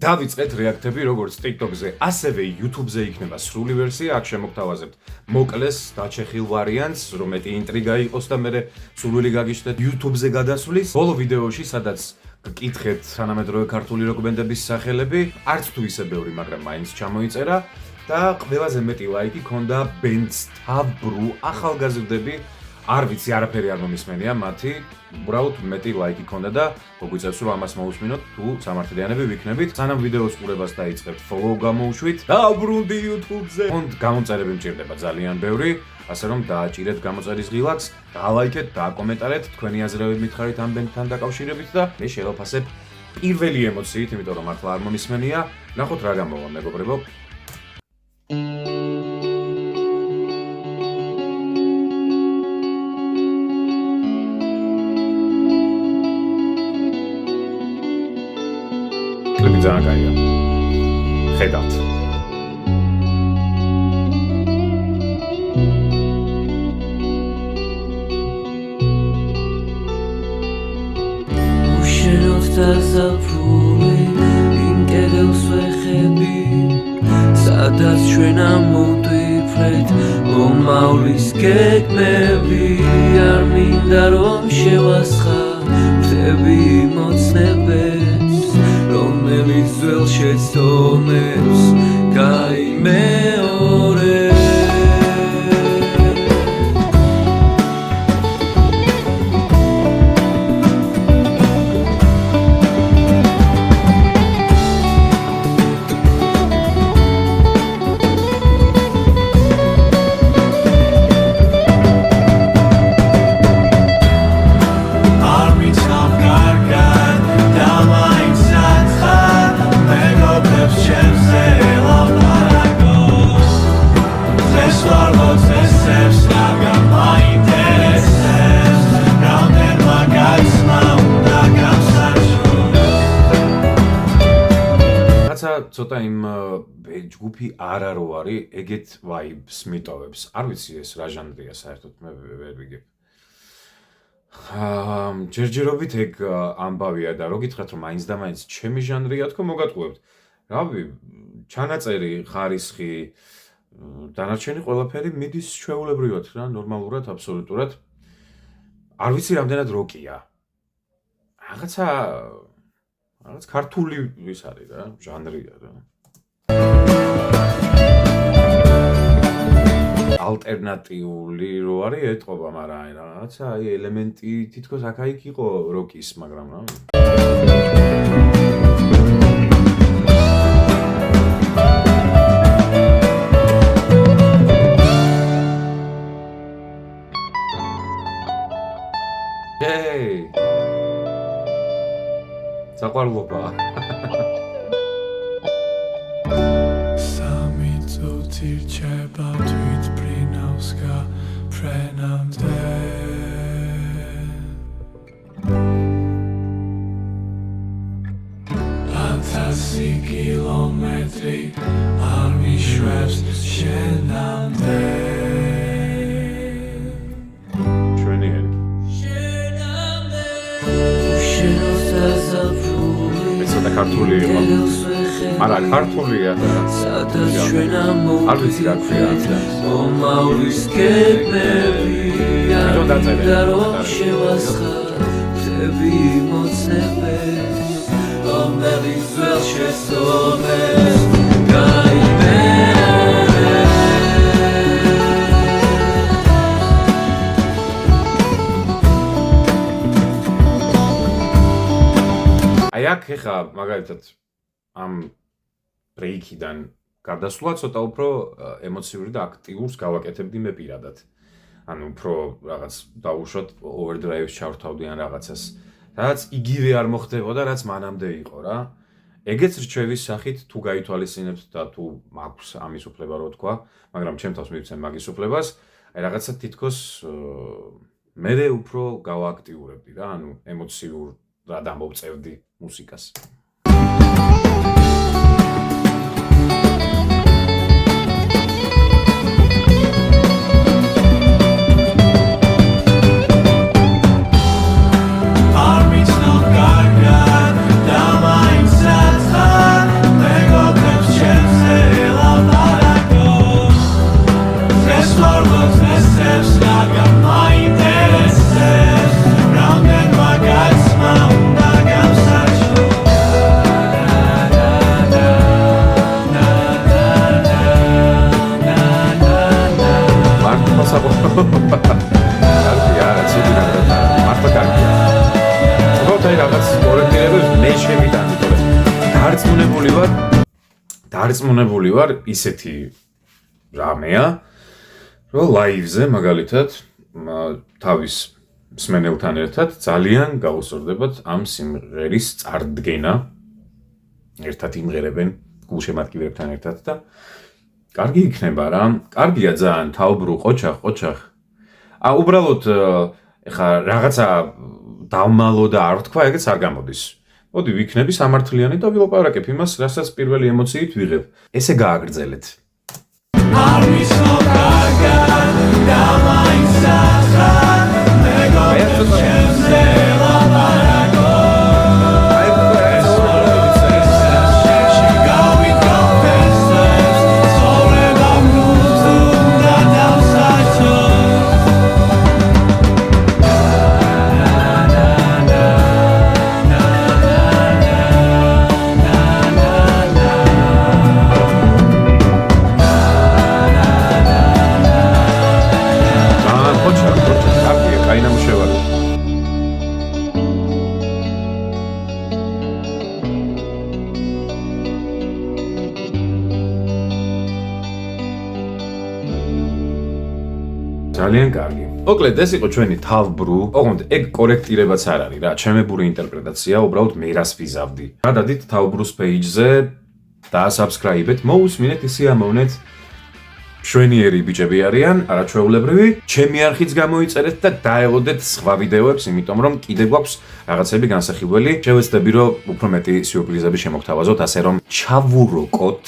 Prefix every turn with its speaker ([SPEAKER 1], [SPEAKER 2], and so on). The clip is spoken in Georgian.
[SPEAKER 1] დავიწყეთ რეაქტები როგორც TikTok-ზე, ასევე YouTube-ზე იქნება სრული ვერსია, აქ შემოგთავაზებთ მოკლეს, დაჩეხილ ვარიანტს, რომ მეტი ინტრიგა იყოს და მე სურვილი გაგიჩნდეთ YouTube-ზე გადასვლის. ბოლო ვიდეოში, სადაც გკითხეთ თანამედროვე ქართული როკ-ბენდების სახელები, არც თუ ისე ბევრი, მაგრამ მაინც ჩამოიწერა და ყველაზე მეტი ლაიკი ქონდა ბენდს თავბრუ ახალგაზრდები. არ ვიცი, არაფერი არ მომისმენია მათი, უბრალოდ მეტი ლაიკი ქონდა და მოგვიწევს რომ ამას მოусმინოთ თუ სამართლიანები ვიქნებით. სანამ ვიდეოს ყურებას დაიწყებთ, follow გამოუშვით და ბრუნდი YouTube-ზე. გამომწერები მჭირდება ძალიან ბევრი, ასე რომ დააჭირეთ გამოწერის ღილაკს, დალაიქეთ, დააკომენტარეთ, თქვენი აზრები მითხარით ამ ბენდთან დაკავშირებით და მე შევაფასებ პირველი ემოციით, იმიტომ რომ მართლა არ მომისმენია. ნახოთ რა გამოვა, მეგობრებო. კლიპი ძალიან კაია. ხედავთ.
[SPEAKER 2] უშენოთ დასაფული იმ კედელს ვეხები, სადაც ჩვენ ამოვდიფრეთ მომავლის გეგმები. არ მინდა რომ შევასხა ფრთები მოცნებებს, რომელიც ძველ შეცდომებს გაიმეორებს.
[SPEAKER 1] ცოტა იმ ჯგუფი არა რო არის, ეგეთ vibes მიტოვებს. არ ვიცი ეს რა ჟანრია საერთოდ, მე ვერ ვიგებ. ჯერჯერობით ეგ ამბავია და რო გითხრათ რომ მაინც და მაინც ჩემი ჟანრია, თქო მოგატყუებთ. რავი, ჩანაწერი, ხარისხი, დანარჩენი ყველაფერი მიდის ჩვეულებრივად რა, ნორმალურად, აბსოლუტურად. არ ვიცი რამდენად როკია. რაღაც ქართული ის არის რა, ჟანრია რა. ალტერნატიული რო არის ეტყობა, მაგრამ აი რაღაცა აი ელემენტი თითქოს აქ-იქ იყო როკის, მაგრამ რა. Hey! საყვარლობა.
[SPEAKER 2] სამი წუთი რჩება თვით ბრინავს გაფრენამდე. ათასი კილომეტრი არ მიშვებს შენამდე.
[SPEAKER 1] ჩვენიერი.
[SPEAKER 2] უშენოს დასაფული
[SPEAKER 1] და ქართული იყო. მაგრამ ქართულია და
[SPEAKER 2] სადაც ჩვენ
[SPEAKER 1] არ ვიცი რა ქვია.
[SPEAKER 2] მომავლის გეგმები არ მინდა რომ შევასხა ფრთები მოცნებებს, რომელიც ძველ შეცდომებს გაიმეორებს.
[SPEAKER 1] აი აქ ეხა მაგალითად ამ ბრეიქიდან გადასვლა ცოტა უფრო ემოციური და აქტიურს გავაკეთებდი მე პირადად. ანუ უფრო რაღაც დაუშვათ overdrive-ს ჩავრთავდი ან რაღაცას. რაც იგივე არ მოხდებოდა, რაც მანამდე იყო რა. ეგეც რჩევის სახით თუ გაითვალისწინებთ და თუ მაქვს ამის უფლება რო თქვა, მაგრამ ჩემ თავს მივცემ მაგის უფლებას, აი რაღაცა თითქოს მე უფრო გავააქტიურებდი რა, ანუ ემოციურ რა დამოვწევდი მუსიკას.
[SPEAKER 2] არ მიცნობ კარგად და მაინც სათხარ
[SPEAKER 1] დარწმუნებული ვარ ისეთი რამეა, რომ ლაივზე მაგალითად თავის მსმენელთან ერთად ძალიან გაუსწორდებათ ამ სიმღერის წარდგენა. ერთად იმღერებენ გულშემატკივრებთან ერთად და კარგი იქნება რა. კარგია ძალიან თავბრუ ყოჩახ. უბრალოდ ეხა რაღაცა დავმალო და არ თქვა, ეგეც არ გამოდის. მოდი ვიქნები სამართლიანი და ვილაპარაკებ იმას, რასაც პირველი ემოციით ვიღებ. ესე გააგრძელეთ. არ ვიცნობ კარგად და მაინც ახალ მეგობრებზე ლაპარაკო. ძალიან კარგი. მოკლედ ეს იყო ჩვენი თავბრუ. ოღონდ ეგ კორექტირებაც არ არის რა. ჩემებური ინტერპრეტაცია, უბრალოდ მე რას ვიზავდი. გადადით თავბრუს პეიჯზე, დაასაბსკრაიბეთ, მოусმინეთ, ისე ამოვნეთ. შვენიერი ბიჭები არიან, არაჩვეულებრივი. ჩემი არხიც გამოიწერეთ და დაელოდეთ სხვა ვიდეოებს, იმიტომ რომ კიდე გვაქვს რაღაცები განსახილველი. შევეცდები რომ უფრო მეტი სიურპრიზები შემოგთავაზოთ, ასე რომ ჩავუროკოთ